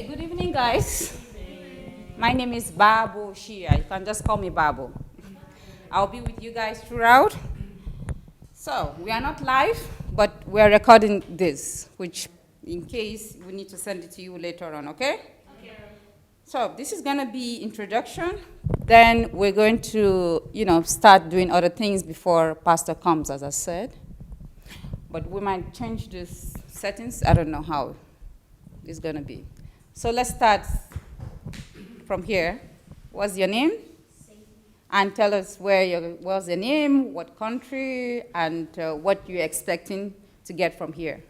Okay, good evening, guys. My name is Babu Shia. You can just call me Babu. I'll be with you guys throughout. So, we are not live, but we are recording this, which in case we need to send it to you later on, okay? Okay. So, this is going to be introduction. Then we're going to, start doing other things before Pastor comes, as I said. But we might change these settings. I don't know how it's going to be. So let's start from here. What's your name? Sadie. And tell us what's your name, what country, and what you're expecting to get from here.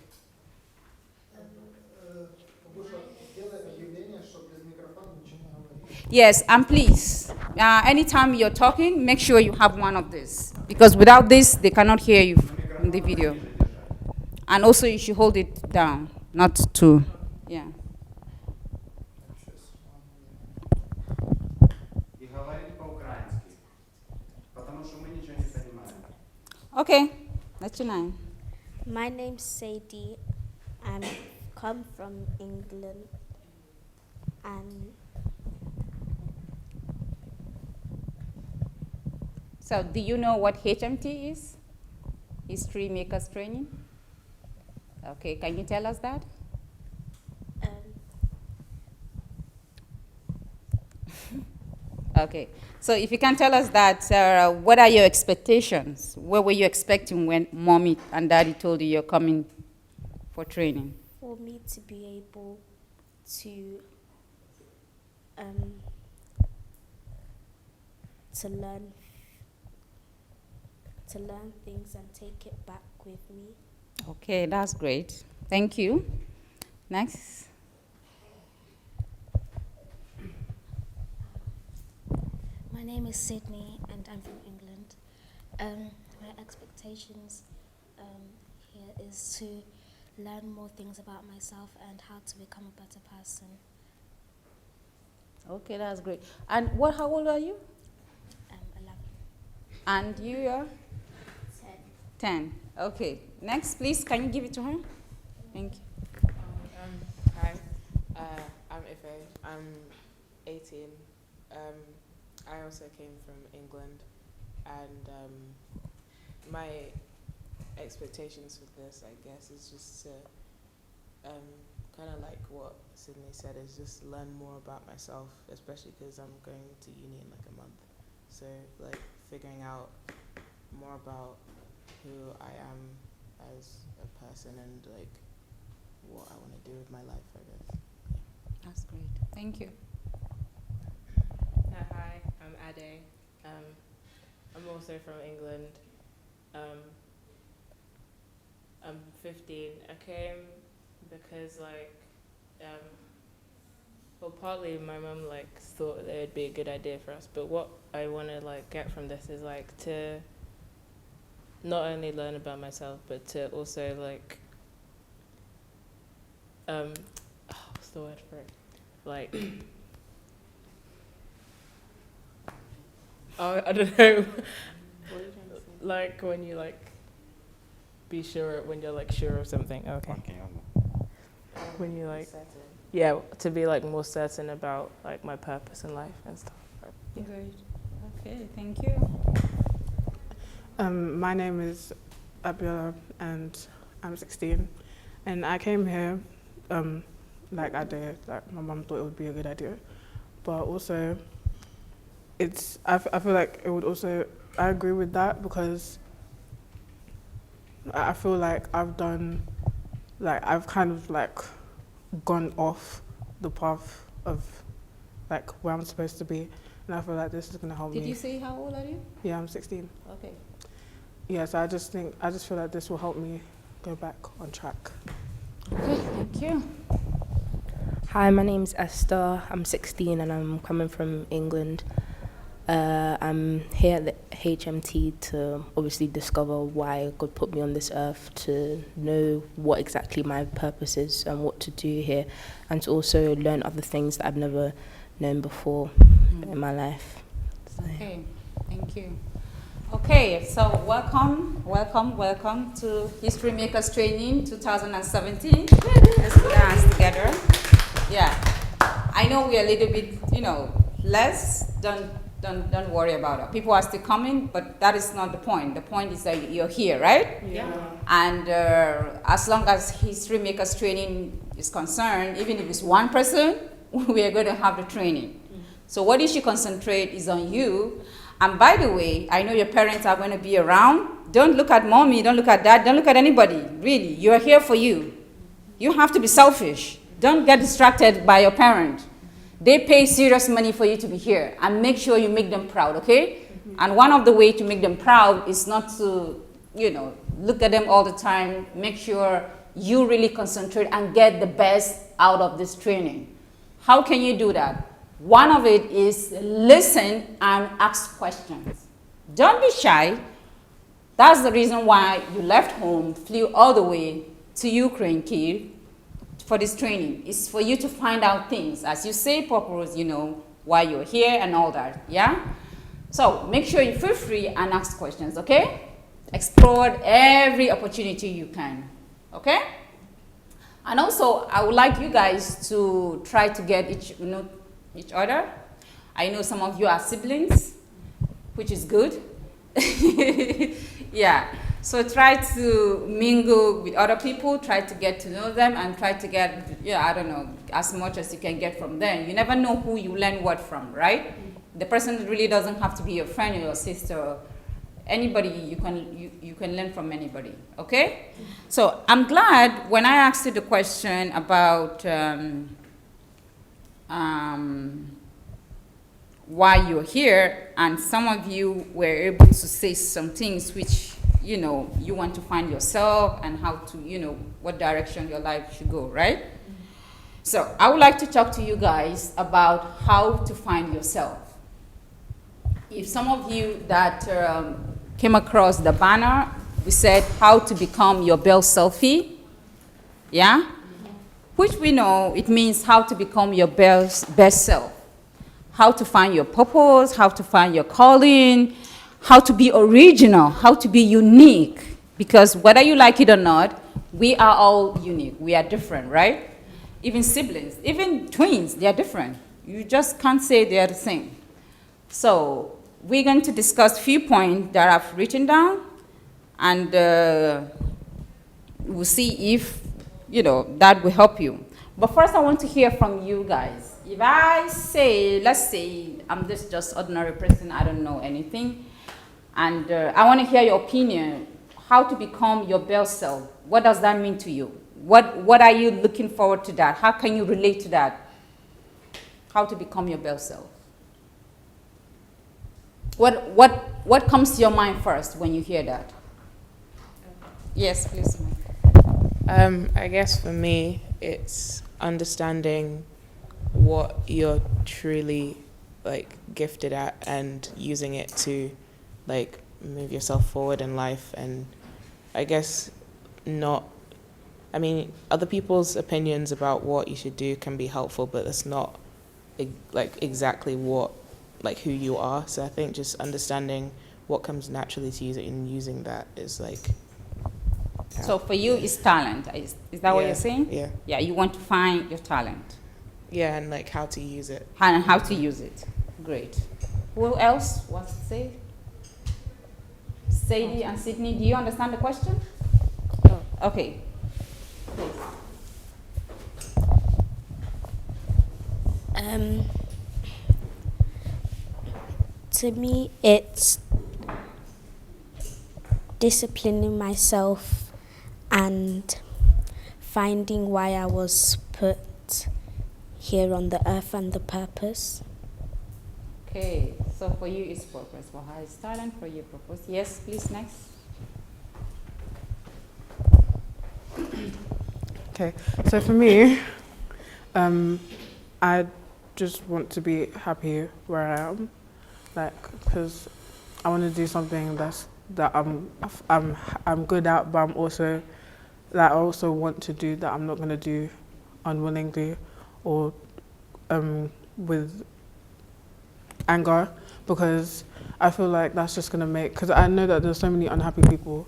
Yes, and please, anytime you're talking, make sure you have one of these. Because without this, they cannot hear you in the video. And also, you should hold it down, not to, yeah. Okay, that's your name. My name's Sadie. I'm come from England. And so, do you know what HMT is? History Makers Training? Okay, can you tell us that? Okay, so if you can tell us that, what are your expectations? What were you expecting when mommy and daddy told you you're coming for training? For me to be able to learn things and take it back with me. Okay, that's great. Thank you. Next. My name is Sydney and I'm from England. My expectations here is to learn more things about myself and how to become a better person. Okay, that's great. And how old are you? 11. And you are? 10. 10. Okay. Next, please, can you give it to her? Thank you. Hi, I'm Ife. I'm 18. I also came from England, and my expectations with this, I guess, is just to kind of like what Sydney said, is just learn more about myself, especially because I'm going to uni in like a month. So like figuring out more about who I am as a person and like what I want to do with my life, I guess. That's great. Thank you. Hi, I'm Ade. I'm also from England. I'm 15. I came because partly my mum thought that it would be a good idea for us. But what I want to get from this is to not only learn about myself, but to also what's the word for it? I don't know. What are you trying to say? When you be sure, when you're sure of something. Okay. When you Certain. yeah, to be more certain about my purpose in life and stuff. Yeah. Great. Okay, thank you. My name is Abiola and I'm 16. And I came here, I did, my mum thought it would be a good idea. But also, I feel like it would also, I agree with that because I feel like I've done, I've kind of gone off the path of where I'm supposed to be. And I feel like this is going to help me. Did you say how old are you? Yeah, I'm 16. Okay. Yeah, so I just feel like this will help me go back on track. Okay, thank you. Hi, my name's Esther. I'm 16 and I'm coming from England. I'm here at the HMT to obviously discover why God put me on this earth, to know what exactly my purpose is and what to do here, and to also learn other things that I've never known before in my life. So, okay, thank you. Okay, so welcome to History Makers Training 2017. Let's put our hands together. Yeah. I know we're a little bit, less. Don't worry about it. People are still coming, but that is not the point. The point is that you're here, right? Yeah. And as long as History Makers training is concerned, even if it's one person, we are going to have the training. So what you should concentrate is on you. And by the way, I know your parents are going to be around. Don't look at mommy, don't look at dad, don't look at anybody. Really, you are here for you. You have to be selfish. Don't get distracted by your parent. They pay serious money for you to be here, and make sure you make them proud, okay? And one of the ways to make them proud is not to, look at them all the time. Make sure you really concentrate and get the best out of this training. How can you do that? One of it is listen and ask questions. Don't be shy. That's the reason why you left home, flew all the way to Ukraine, Kyiv, for this training. It's for you to find out things. As you say, purpose, why you're here and all that, yeah? So make sure you feel free and ask questions, okay? Explore every opportunity you can, okay? And also, I would like you guys to try to get each other. I know some of you are siblings, which is good. Yeah. So try to mingle with other people, try to get to know them, and try to get, as much as you can get from them. You never know who you learn what from, right? The person really doesn't have to be your friend or your sister. Anybody, you can learn from anybody, okay? So I'm glad when I asked you the question about why you're here, and some of you were able to say some things which you want to find yourself and how to, what direction your life should go, right? So I would like to talk to you guys about how to find yourself. If some of you that came across the banner, we said how to become your best selfie, yeah? Which we know it means how to become your best self. How to find your purpose, how to find your calling, how to be original, how to be unique. Because whether you like it or not, we are all unique. We are different, right? Even siblings, even twins, they are different. You just can't say they are the same. So we're going to discuss a few points that I've written down, and we'll see if, that will help you. But first I want to hear from you guys. If I say, let's say I'm just ordinary person, I don't know anything, and I want to hear your opinion, how to become your best self. What does that mean to you? What are you looking forward to that? How can you relate to that? How to become your best self. What comes to your mind first when you hear that? Yes, please. I guess for me, it's understanding what you're truly gifted at and using it to move yourself forward in life. And I guess other people's opinions about what you should do can be helpful, but that's not exactly what who you are. So I think just understanding what comes naturally to you and using that is So for you, it's talent. Is that what you're saying? Yeah. Yeah, you want to find your talent. Yeah, and how to use it. And how to use it. Great. Who else wants to say? Sadie and Sydney, do you understand the question? No. Okay. To me, it's disciplining myself and finding why I was put here on the earth and the purpose. Okay, so for you it's purpose. For her it's talent, for you purpose. Yes, please, next. Okay, so for me, I just want to be happy where I am, because I want to do something that I'm good at, but I'm also I also want to do that I'm not going to do unwillingly or with anger, because I feel like that's just going to make, because I know that there's so many unhappy people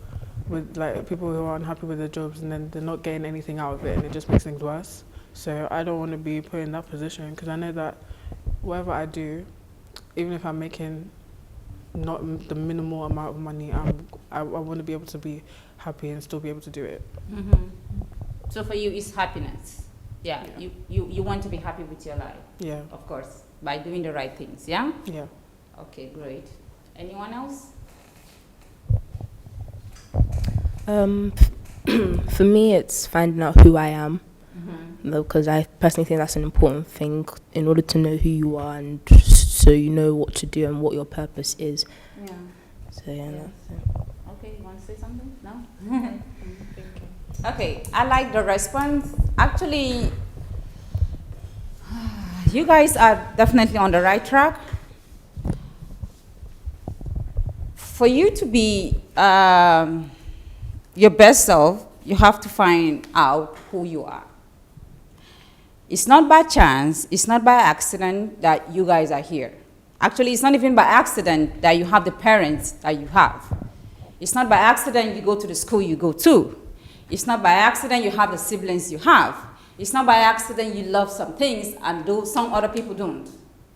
with people who are unhappy with their jobs and then they're not getting anything out of it, and it just makes things worse. So I don't want to be put in that position because I know that whatever I do, even if I'm making not the minimal amount of money, I want to be able to be happy and still be able to do it. Mm-hmm. So for you, it's happiness. Yeah, Yeah. You want to be happy with your life, Yeah. of course, by doing the right things, yeah? Yeah. Okay, great. Anyone else? For me, it's finding out who I am, Mm-hmm. because I personally think that's an important thing in order to know who you are and so you know what to do and what your purpose is. Yeah. So yeah, Yeah. that's it. Okay, you want to say something? No? Thinking. Okay, I like the response. Actually, you guys are definitely on the right track. For you to be your best self, you have to find out who you are. It's not by chance, it's not by accident that you guys are here. Actually, it's not even by accident that you have the parents that you have. It's not by accident you go to the school you go to. It's not by accident you have the siblings you have. It's not by accident you love some things and some other people don't.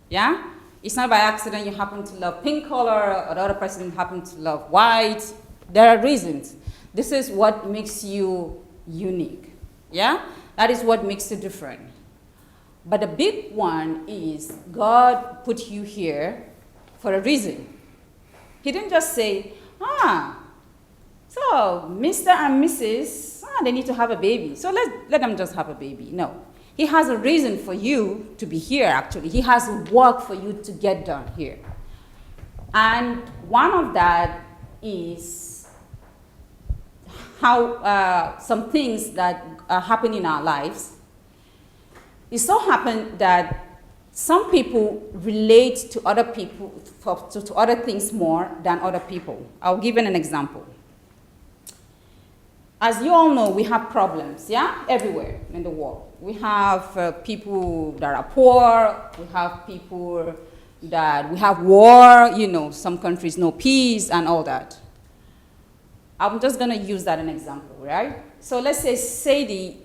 Yeah? It's not by accident you happen to love pink color or the other person happens to love white. There are reasons. This is what makes you unique. Yeah? That is what makes you different. But the big one is God put you here for a reason. He didn't just say, so Mr. and Mrs., they need to have a baby. So let them just have a baby. No. He has a reason for you to be here, actually. He has work for you to get done here. And one of that is how some things that happen in our lives. It so happened that some people relate to other people, to other things more than other people. I'll give you an example. As you all know, we have problems, yeah, everywhere in the world. We have people that are poor, we have people that, we have war, some countries no peace and all that. I'm just gonna use that as an example, right? So let's say Sadie,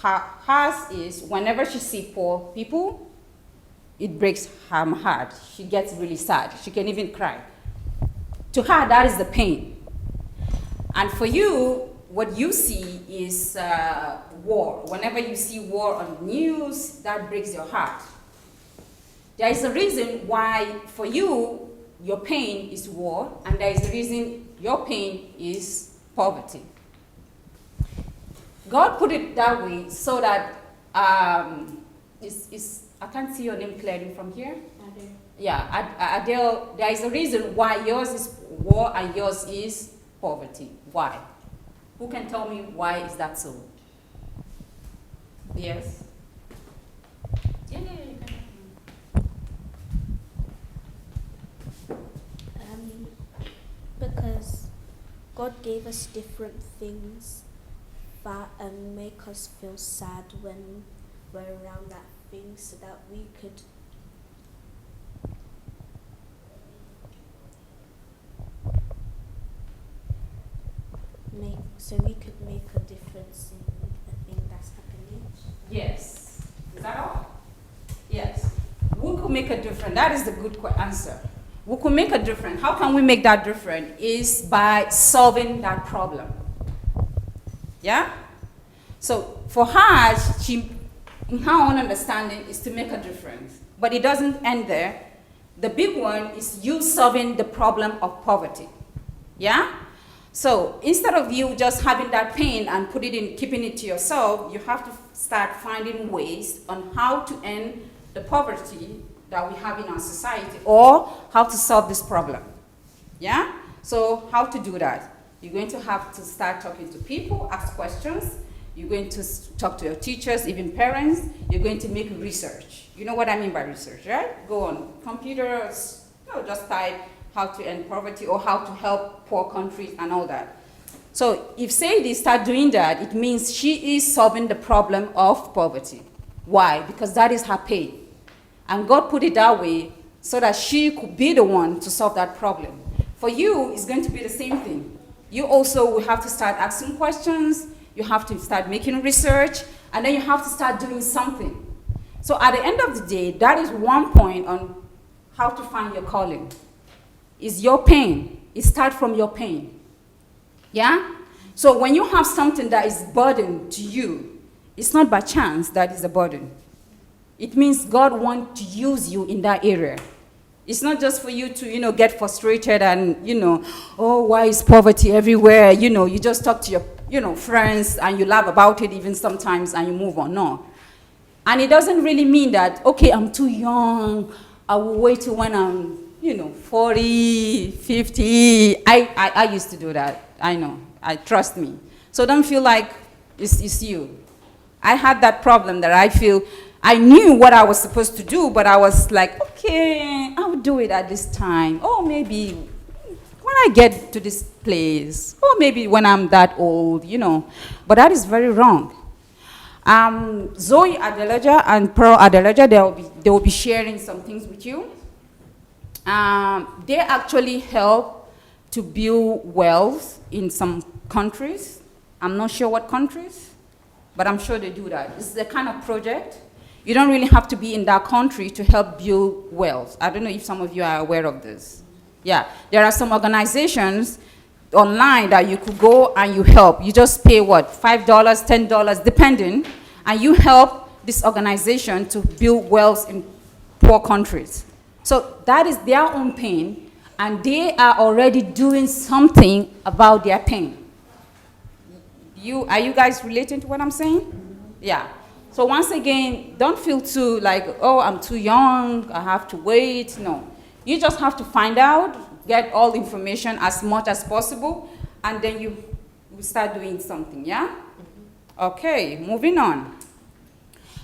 hers is whenever she sees poor people, it breaks her heart. She gets really sad. She can even cry. To her, that is the pain. And for you, what you see is war. Whenever you see war on the news, that breaks your heart. There is a reason why for you, your pain is war, and there is a reason your pain is poverty. God put it that way so that I can't see your name clearly from here. Adele. Yeah, Adele, there is a reason why yours is war and yours is poverty. Why? Who can tell me why is that so? Yes? Yeah, you can. Because God gave us different things that make us feel sad when we're around that thing, so that we could make a difference in the thing that's happening. Yes. Is that all? Yes. We could make a difference. That is the good answer. We could make a difference. How can we make that difference? Is by solving that problem. Yeah? So for her, in her own understanding, is to make a difference. But it doesn't end there. The big one is you solving the problem of poverty. Yeah? So instead of you just having that pain and keeping it to yourself, you have to start finding ways on how to end the poverty that we have in our society, or how to solve this problem. Yeah? So how to do that? You're going to have to start talking to people, ask questions. You're going to talk to your teachers, even parents. You're going to make research. You know what I mean by research, right? Go on computers, just type how to end poverty or how to help poor countries and all that. So if Sadie start doing that, it means she is solving the problem of poverty. Why? Because that is her pain. And God put it that way so that she could be the one to solve that problem. For you, it's going to be the same thing. You also will have to start asking questions. You have to start making research. And then you have to start doing something. So at the end of the day, that is one point on how to find your calling. Is your pain. It starts from your pain. Yeah? So when you have something that is burden to you, it's not by chance that is a burden. It means God wants to use you in that area. It's not just for you to, get frustrated and, oh, why is poverty everywhere? You just talk to your, friends and you laugh about it even sometimes and you move on. No. And it doesn't really mean that, okay, I'm too young. I will wait till when I'm, 40, 50. I used to do that. I know. Trust me. So don't feel like it's you. I had that problem that I feel I knew what I was supposed to do, but I was like, okay, I will do it at this time. Or maybe when I get to this place. Or maybe when I'm that old, But that is very wrong. Zoe Adelaja and Pearl Adelaja, they will be sharing some things with you. They actually help to build wealth in some countries. I'm not sure what countries, but I'm sure they do that. It's the kind of project. You don't really have to be in that country to help build wealth. I don't know if some of you are aware of this. Yeah, there are some organizations online that you could go and you help. You just pay what, $5, $10, depending, and you help this organization to build wealth in poor countries. So that is their own pain, and they are already doing something about their pain. Are you guys relating to what I'm saying? Yeah. So once again, don't feel too like, oh, I'm too young, I have to wait. No. You just have to find out, get all the information as much as possible, and then you start doing something, yeah? Okay, moving on.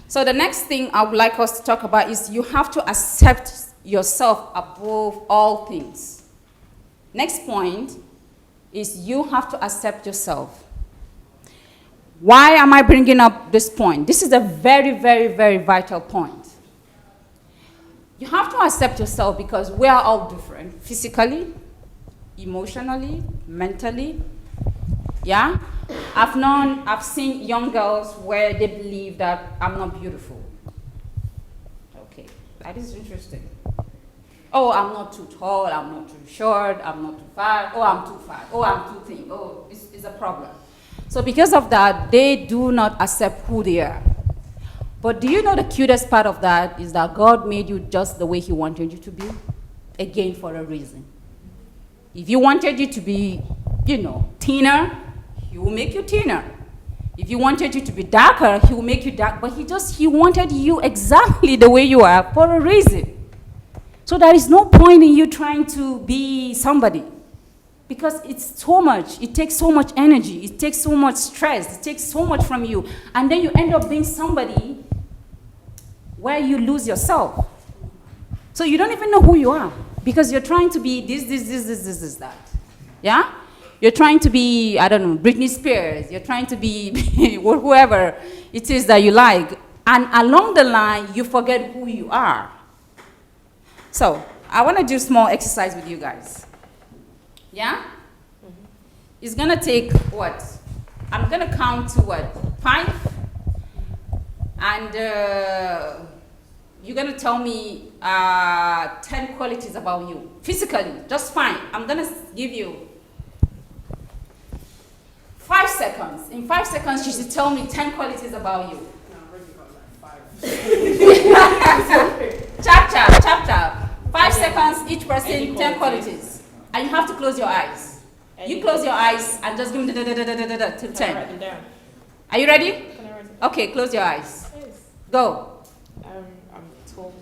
So the next thing I would like us to talk about is you have to accept yourself above all things. Next point is you have to accept yourself. Why am I bringing up this point? This is a very, very, very vital point. You have to accept yourself because we are all different, physically, emotionally, mentally. Yeah? I've seen young girls where they believe that I'm not beautiful. Okay, that is interesting. Oh, I'm not too tall, I'm not too short, I'm not too fat, oh, I'm too fat, oh, I'm too thin, oh, it's a problem. So because of that, they do not accept who they are. But do you know the cutest part of that is that God made you just the way he wanted you to be? Again, for a reason. If you wanted you to be, thinner, he will make you thinner. If you wanted you to be darker, he will make you dark. But he wanted you exactly the way you are for a reason. So there is no point in you trying to be somebody. Because it's so much, it takes so much energy, it takes so much stress, it takes so much from you. And then you end up being somebody where you lose yourself. So you don't even know who you are. Because you're trying to be this, that. Yeah? You're trying to be, I don't know, Britney Spears. You're trying to be whoever it is that you like. And along the line, you forget who you are. So I want to do a small exercise with you guys. Yeah? Mm-hmm. It's going to take what? I'm going to count to what? 5? And you're going to tell me 10 qualities about you. Physically, just fine. I'm going to give you 5 seconds. In 5 seconds, you should tell me 10 qualities about you. Chap. 5 seconds, each person, 10 qualities. And you have to close your eyes. You close your eyes and just give me till 10. Are you ready? Okay, close your eyes. Go. I'm tall.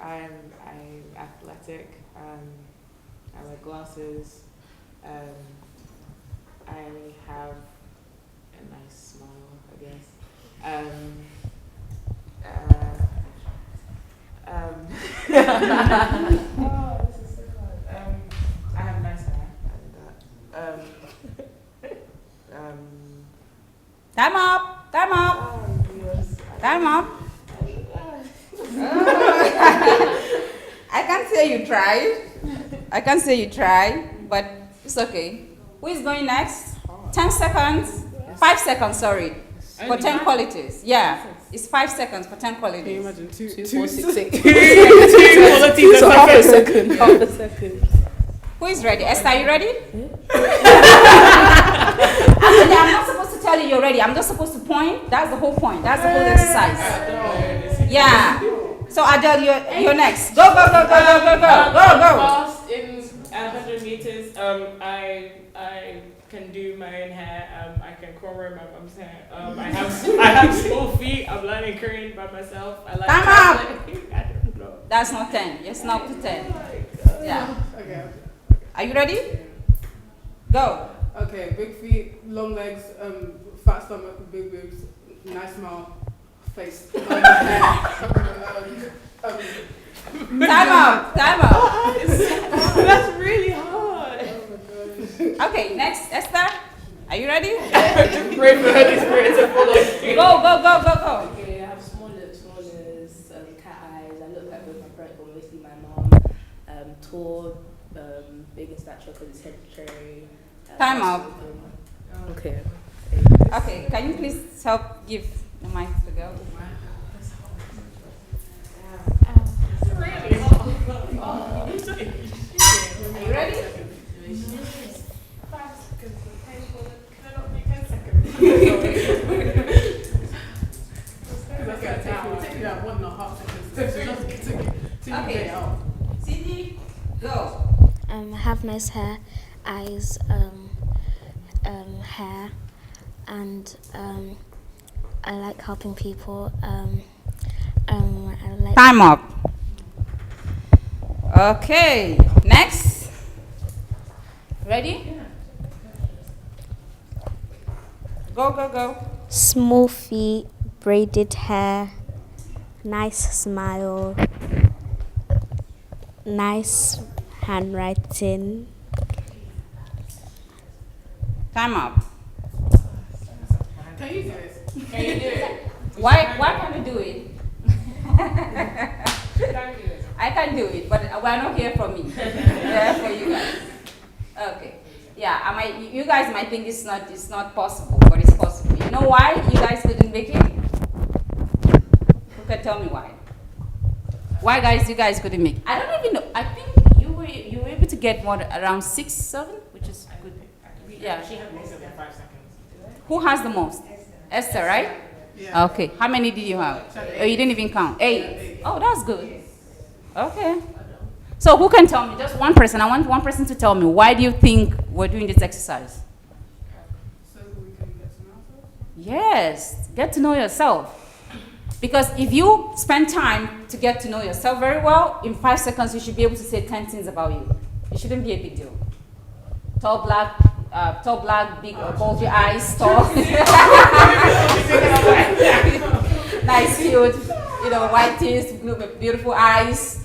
I'm athletic. I wear glasses. I have a nice smile, I guess. Oh, this is so hard. I have nice hair. Time up. Oh, yes. Time up. I can't say you tried, but it's okay. Who is going next? 10 seconds. 5 seconds, sorry. For Only 10 5? qualities. Yeah. It's 5 seconds for 10 Can you qualities. imagine 2, 4, 6, 8. Two qualities So a half a second. second. Half a second. Who is ready? Esther, are you ready? Actually, I'm not supposed to tell you you're ready. I'm just supposed to point. That's the whole point. That's the whole exercise. Yeah. So Adele, you're next. Go, go, go, go, go, go, go, go, go. Fast in 100 meters. I can do my own hair. I can cornrow my mum's hair. I have small feet. I'm learning Korean by myself. I like Time traveling. I don't know. That's not 10. It's not to 10. Yeah. Okay. Are you ready? Go. Okay, big feet, long legs, fat stomach, big boobs, nice smile, face. Time out. Time out. That's really hard. Okay, next. Esther, are you ready? Pray for Holy Spirit to follow. Go, go, go, go, go. Okay, I have small lips, small nose, cat eyes. I look like both my parents, but mostly my mom. Tall, big in stature because it's hereditary. Time up. Okay. Okay, can you please help give the mic to the girl? Are you ready? Okay. Cindy, go. Have nice hair, eyes, hair, and I like helping people. I like Time up. Okay, next. Ready? Go, go, go. Small feet, braided hair, nice smile, nice handwriting. Time up. Can you do this? Can you do it? Why can't we do it? I can do it, but we're not here for me. We're here for you guys. Okay. Yeah, you guys might think it's not possible, but it's possible. You know why you guys couldn't make it? Who can tell me why? Why, guys, you guys couldn't make it? I don't even know. I think you were able to get around 6, 7, which is good. Yeah. She had most of them 5 seconds. Who has the most? Esther, right? Yeah. Okay. How many did you have? Oh, you didn't even count. 8. Oh, that's good. Okay. So who can tell me? Just one person. I want one person to tell me. Why do you think we're doing this exercise? So we can get to know ourselves? Yes. Get to know yourself. Because if you spend time to get to know yourself very well, in 5 seconds you should be able to say 10 things about you. It shouldn't be a big deal. Tall, black, big, bulgy eyes, tall. Nice, cute, white teeth, beautiful eyes,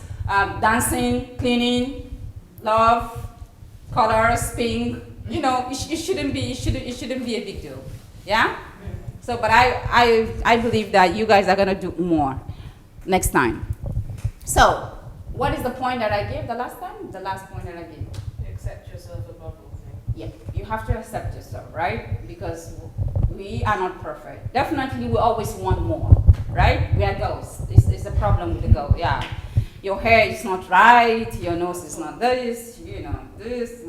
dancing, cleaning, love, colors, pink. It shouldn't be a big deal. Yeah? So, but I believe that you guys are gonna do more next time. So, what is the point that I gave the last time? The last point that I gave. Accept yourself above all things. Yeah, you have to accept yourself, right? Because we are not perfect. Definitely, we always want more, right? We are girls. It's a problem with the girl. Yeah, your hair is not right. Your nose is not this. This.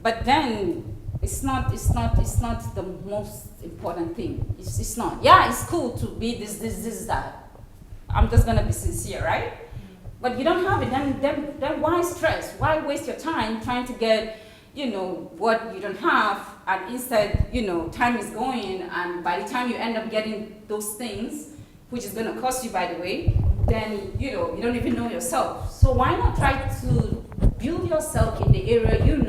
But then it's not the most important thing. It's not. Yeah, it's cool to be this, that. I'm just gonna be sincere, right? But you don't have it, then why stress? Why waste your time trying to get, what you don't have, and instead, time is going, and by the time you end up getting those things, which is gonna cost you, by the way, then, you don't even know yourself. So why not try to build yourself in the area you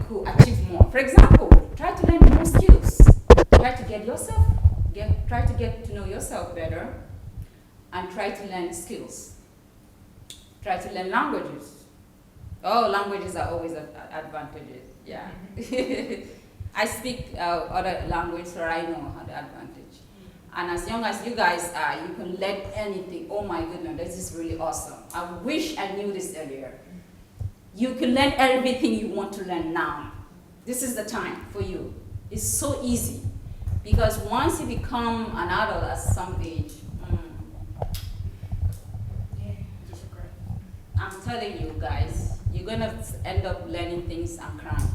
could achieve more? For example, try to learn more skills. Try to try to get to know yourself better, and try to learn skills. Try to learn languages. Oh, languages are always advantages. Yeah. I speak other languages, so I know how the advantage. And as young as you guys are, you can learn anything. Oh my goodness, this is really awesome. I wish I knew this earlier. You can learn everything you want to learn now. This is the time for you. It's so easy. Because once you become an adult at some age, I'm telling you guys, you're gonna end up learning things and crying.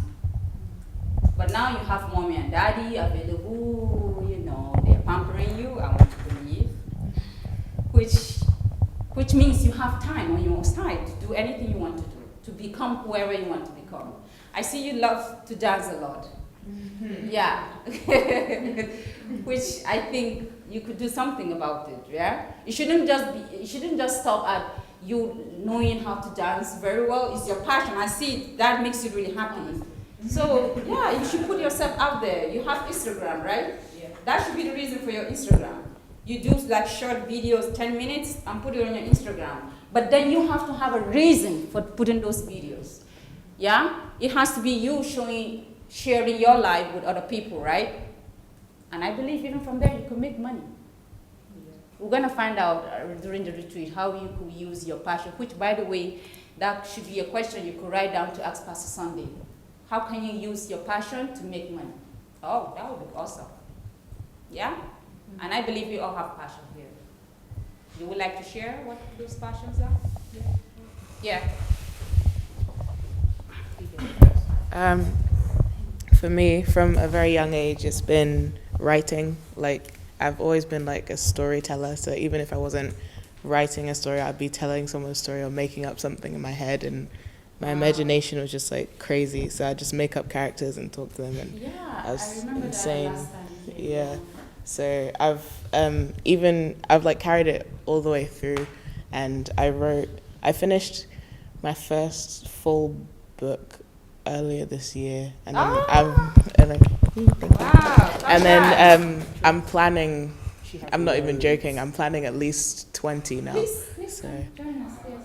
But now you have mommy and daddy available, you know, they're pampering you, I want to believe. Which means you have time on your side to do anything you want to do, to become whoever you want to become. I see you love to dance a lot. Yeah. Which I think you could do something about it, yeah? You shouldn't just stop at you knowing how to dance very well. It's your passion. I see it, that makes you really happy. So yeah, you should put yourself out there. You have Instagram, right? Yeah. That should be the reason for your Instagram. You do like short videos, 10 minutes, and put it on your Instagram. But then you have to have a reason for putting those videos. Yeah? It has to be you sharing your life with other people, right? And I believe even from there you can make money. We're going to find out during the retreat how you could use your passion, which, by the way, that should be a question you could write down to ask Pastor Sunday. How can you use your passion to make money? Oh, that would be awesome. Yeah? And I believe we all have passion here. You would like to share what those passions are? Yeah. For me, from a very young age, it's been writing. Like, I've always been like a storyteller, so even if I wasn't writing a story, I'd be telling someone a story or making up something in my head, and my imagination was just like crazy. So I'd just make up characters and talk to them, and Yeah, I was I remember insane. that last time. Yeah. So I've like carried it all the way through, and I finished my first full book earlier this year, and I'm planning. I'm not even joking. I'm planning at least 20 now. Please So. join us. Yes.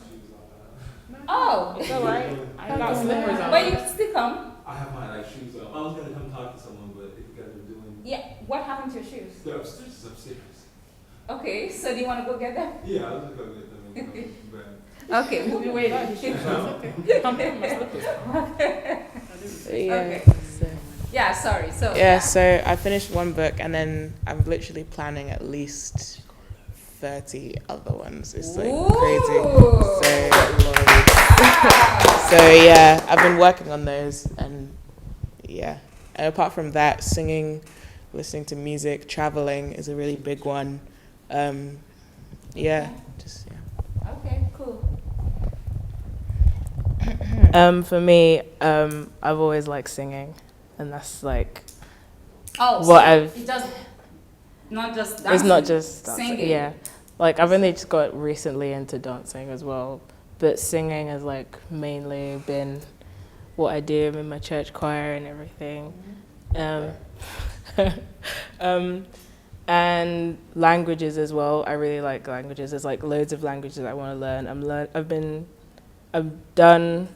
Oh, It's all right. I got slippers on. but you can still come. I have my like shoes on. I was gonna come talk to someone, but if you guys are doing, Yeah. What happened to your shoes? they're upstairs. Okay, so do you want to go get them? Yeah, I was just gonna get them and come back. Okay, we'll be waiting. Come put my slippers on. Yeah. Okay. So. Yeah, sorry. So Yeah, so I finished one book, and then I'm literally planning at least 30 other ones. It's like crazy. Ooh. So, Wow. so yeah, I've been working on those, and yeah. And apart from that, singing, listening to music, traveling is a really big one. Yeah, just yeah. Okay, cool. For me, I've always liked singing, and that's like Oh, what so I've. it does not just dancing. It's not just dancing. Singing. Yeah, like I've only just got recently into dancing as well, but singing has like mainly been what I do. I'm in my church choir and everything. And languages as well. I really like languages. There's like loads of languages I want to learn. I've done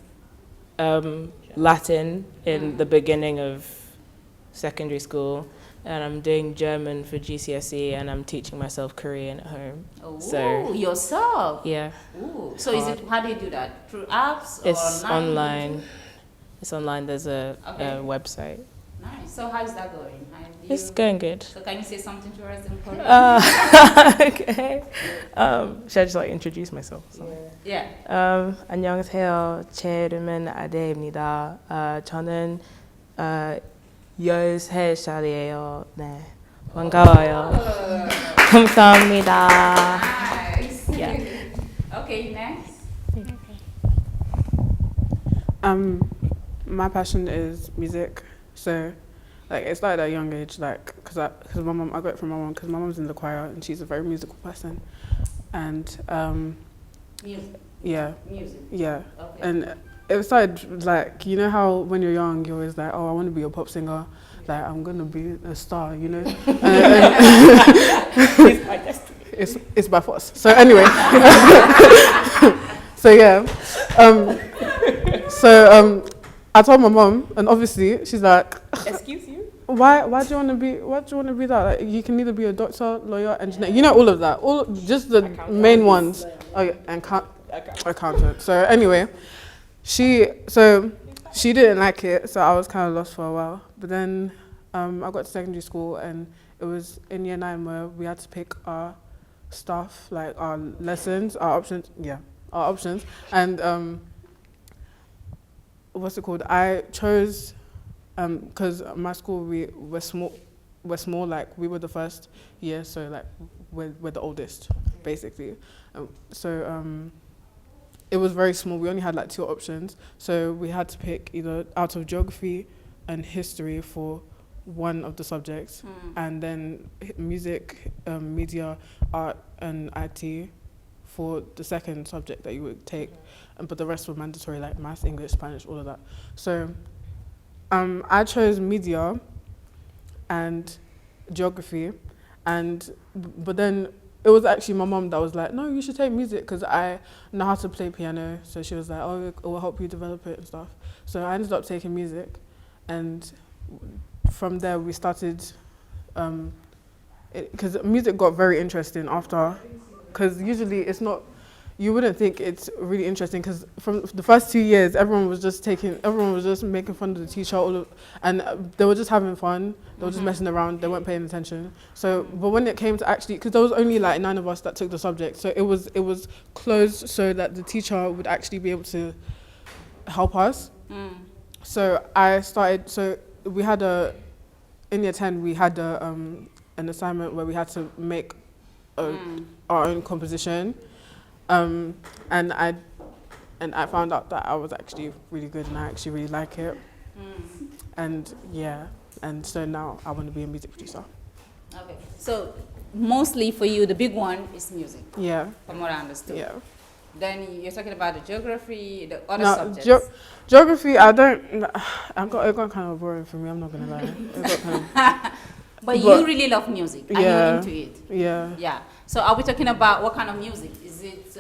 Latin in the beginning of secondary school, and I'm doing German for GCSE, and I'm teaching myself Korean at home. Oh, So- yourself. Yeah, Ooh. So is it? How do you do that? Through apps or it's online. It's online. There's a Okay. website. Nice. So how is that going? It's going good. So can you say something to us in Korean? Okay. Should I just like introduce myself? Yeah. 안녕하세요. 제 이름은 아데입니다. 저는 13살이에요. 네. 반가워요. Oh, 감사합니다. nice. Yeah. Okay, next. My passion is music. So, like, it started at a young age, like, because my mom, I got it from my mom, because my mom's in the choir and she's a very musical person. And, Music. yeah, Music. yeah. Okay. And it started, like, you know how when you're young, you're always like, oh, I want to be a pop singer. Like, I'm going to be a star, you know? It's my destiny. It's by force. So anyway. So, yeah. I told my mom, and obviously she's like, Excuse you? why do you want to be that? Like, you can either be a doctor, lawyer, engineer, you know, all of that, all just the main ones. Oh, yeah, and accountant. So anyway, she didn't like it, so I was kind of lost for a while. But then I got to secondary school, and it was in year 9 where we had to pick our stuff, like our lessons, our options. And what's it called? I chose, because my school, we're small, like we were the first year, so like we're the oldest, basically. So it was very small. We only had like 2 options, so we had to pick either out of geography and history for one of the subjects, and then music, media, art, and IT for the second subject that you would take. But the rest were mandatory, like maths, English, Spanish, all of that. So I chose media and geography, but then it was actually my mom that was like, no, you should take music, because I know how to play piano. So she was like, oh, it will help you develop it and stuff. So I ended up taking music, and from there we started, because music got very interesting after, because usually it's not, you wouldn't think it's really interesting, because from the first 2 years, everyone was just making fun of the teacher, and they were just having fun, they were just messing around, they weren't paying attention. So, but when it came to actually, because there was only like 9 of us that took the subject, so it was closed so that the teacher would actually be able to help us. So we had in year 10, we had an assignment where we had to make our own composition. And I found out that I was actually really good, and I actually really like it. And so now I want to be a music producer. Okay, so mostly for you, the big one is music. Yeah. From what I understood. Yeah. Then you're talking about the geography, the other subjects. Geography, it got kind of boring for me, I'm not going to lie. It got kind of, but you really love music, and you're into it. Yeah. Yeah. So are we talking about what kind of music? Is it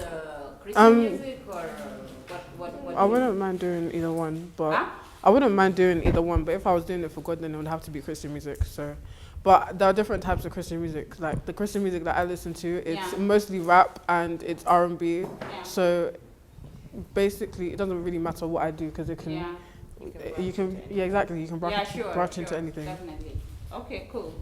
Christian music or what? I wouldn't mind doing either one, but if I was doing it for God, then it would have to be Christian music. So, but there are different types of Christian music. Like the Christian music that I listen to, it's mostly rap and it's R&B. Yeah. So basically, it doesn't really matter what I do, because it can. Yeah. You can branch into anything. Definitely. Okay. Cool.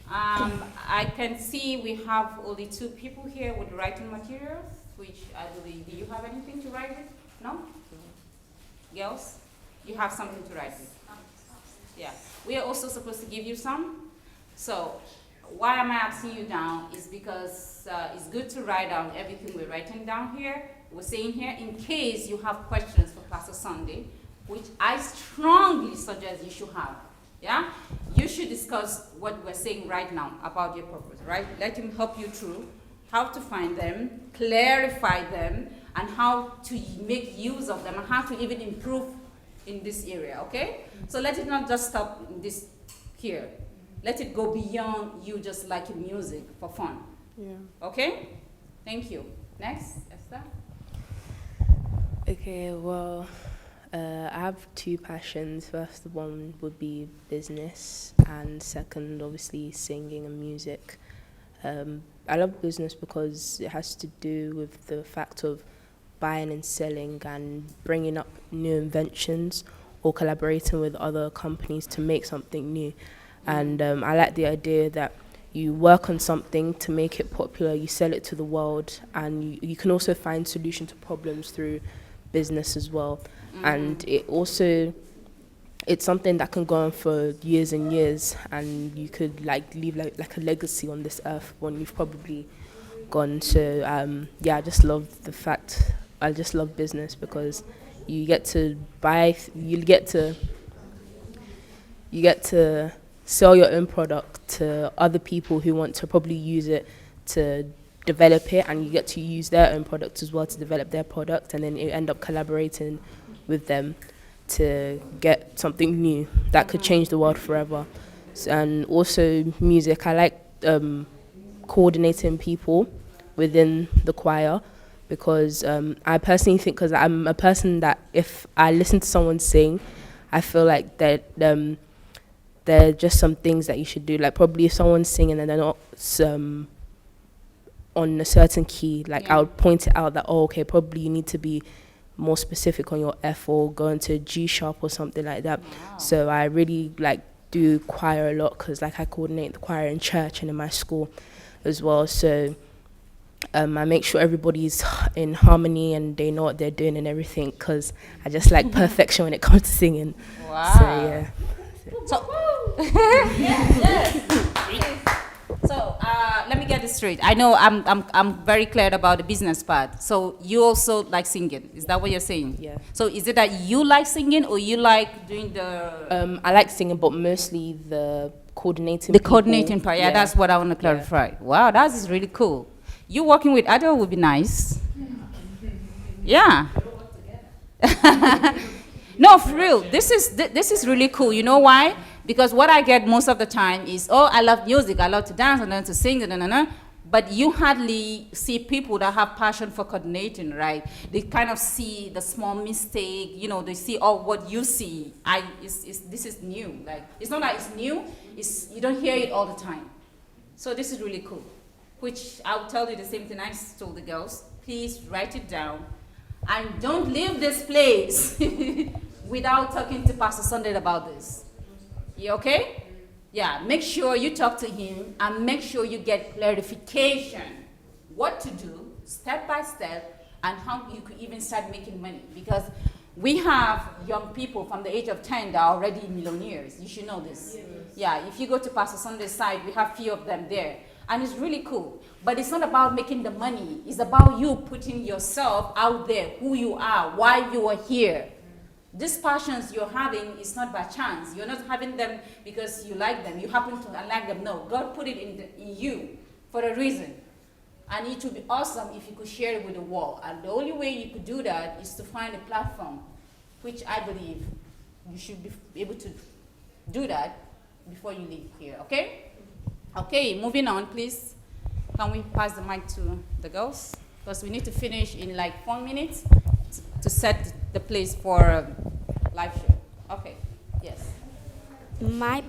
I can see we have only 2 people here with writing materials, which I believe, do you have anything to write with? No? Girls, you have something to write with? Yeah. We are also supposed to give you some. So why am I asking you down is because it's good to write down everything we're writing down here, we're saying here, in case you have questions for Pastor Sunday, which I strongly suggest you should have. Yeah? You should discuss what we're saying right now about your purpose, right? Let him help you through how to find them, clarify them, and how to make use of them, and how to even improve in this area, okay? So let it not just stop in this here. Let it go beyond you just liking music for fun. Yeah. Okay? Thank you. Next, Esther. Okay, well, I have 2 passions. First one would be business, and second, obviously, singing and music. I love business because it has to do with the fact of buying and selling and bringing up new inventions or collaborating with other companies to make something new. And I like the idea that you work on something to make it popular, you sell it to the world, and you can also find solution to problems through business as well. And it's something that can go on for years and years, and you could leave like a legacy on this earth when you've probably gone. So I just love business, because you get to sell your own product to other people who want to probably use it to develop it, and you get to use their own product as well to develop their product, and then you end up collaborating with them to get something new that could change the world forever. And also music, I like coordinating people within the choir, because I personally think, because I'm a person that if I listen to someone sing, I feel like that there are just some things that you should do. Like probably if someone's singing and they're not on a certain key, I would point it out that, okay, probably you need to be more specific on your F, or go into G sharp or something like that. Wow. So I really like do choir a lot because like I coordinate the choir in church and in my school as well. So I make sure everybody's in harmony and they know what they're doing and everything because I just like perfection when it comes to singing. Wow. So yeah. So, so let me get this straight. I know I'm very clear about the business part. So you also like singing. Is that what you're saying? Yeah. So is it that you like singing or you like doing the I like singing, but mostly the coordinating. the people. coordinating part? Yeah, that's what I want to clarify. Wow, that is really cool. You working with Adele would be nice. Yeah. No, for real. This is really cool. You know why? Because what I get most of the time is, oh, I love music. I love to dance. I love to sing. But you hardly see people that have passion for coordinating, right? They kind of see the small mistake. You know, they see what you see. This is new. Like it's not that it's new. You don't hear it all the time. So this is really cool. Which I'll tell you the same thing I told the girls. Please write it down. And don't leave this place without talking to Pastor Sunday about this. You okay? Yeah, make sure you talk to him and make sure you get clarification. What to do, step by step, and how you could even start making money. Because we have young people from the age of 10 that are already millionaires. You should know this. Yes. Yeah, if you go to Pastor Sunday's side, we have few of them there. And it's really cool. But it's not about making the money. It's about you putting yourself out there, who you are, why you are here. These passions you're having is not by chance. You're not having them because you like them. You happen to like them. No, God put it in you for a reason. And it would be awesome if you could share it with the world. And the only way you could do that is to find a platform, which I believe you should be able to do that before you leave here, okay? Okay, moving on, please. Can we pass the mic to the girls? Because we need to finish in like 4 minutes to set the place for a live show. Okay, yes. My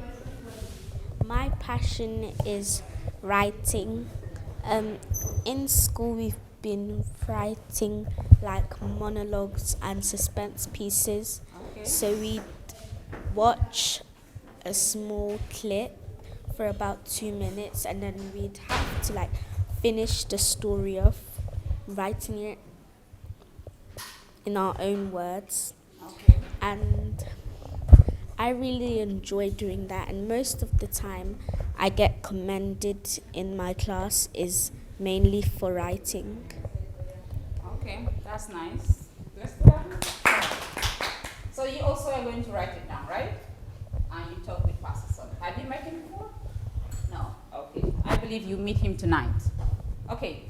passion is writing. In school, we've been writing like monologues and suspense pieces. Okay. So we'd watch a small clip for about 2 minutes, and then we'd have to like finish the story off, writing it in our own words. Okay. And I really enjoy doing that, and most of the time I get commended in my class is mainly for writing. Okay, that's nice. Let's do that. So you also are going to write it down, right? And you talk with Pastor Sunday. Have you met him before? No. Okay. I believe you meet him tonight. Okay.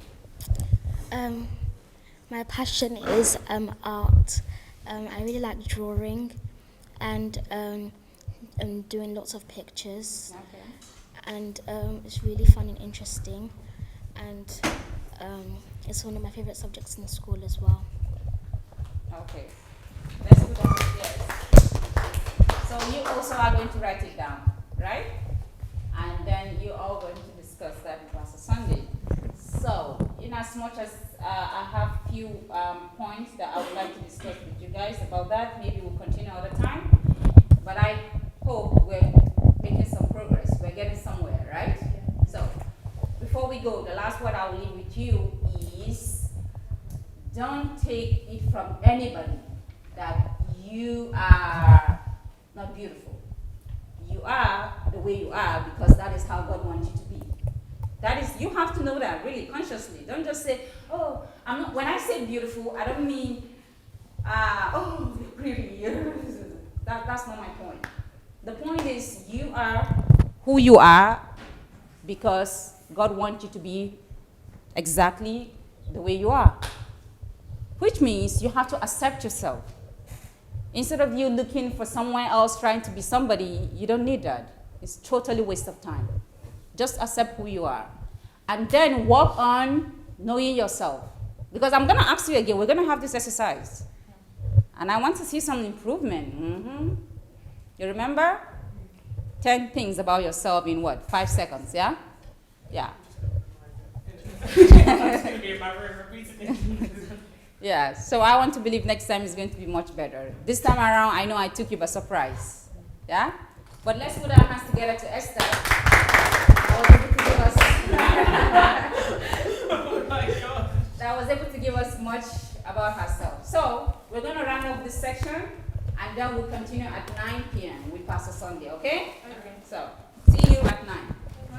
My passion is art. I really like drawing and doing lots of pictures. Okay. And it's really fun and interesting. And it's one of my favorite subjects in school as well. Okay. Let's do that. Yes. So you also are going to write it down, right? And then you're all going to discuss that with Pastor Sunday. So, in as much as I have few points that I would like to discuss with you guys about that, maybe we'll continue another time. But I hope we're making some progress. We're getting somewhere, right? Yeah. So, before we go, the last word I will leave with you is don't take it from anybody that you are not beautiful. You are the way you are because that is how God wants you to be. That is, you have to know that really consciously. Don't just say, oh, I'm not, when I say beautiful, I don't mean, oh, pretty. That's not my point. The point is you are who you are because God wants you to be exactly the way you are. Which means you have to accept yourself. Instead of you looking for someone else trying to be somebody, you don't need that. It's totally waste of time. Just accept who you are. And then work on knowing yourself. Because I'm going to ask you again, we're going to have this exercise. And I want to see some improvement. Mm-hmm. You remember? 10 things about yourself in what? 5 seconds, yeah? Yeah. Yeah, so I want to believe next time is going to be much better. This time around, I know I took you by surprise. Yeah? But let's put our hands together to Esther. That was able to give us Oh my God. that was able to give us much about herself. So we're going to round up this section, and then we'll continue at 9 p.m. with Pastor Sunday, okay? Okay. So see you at 9.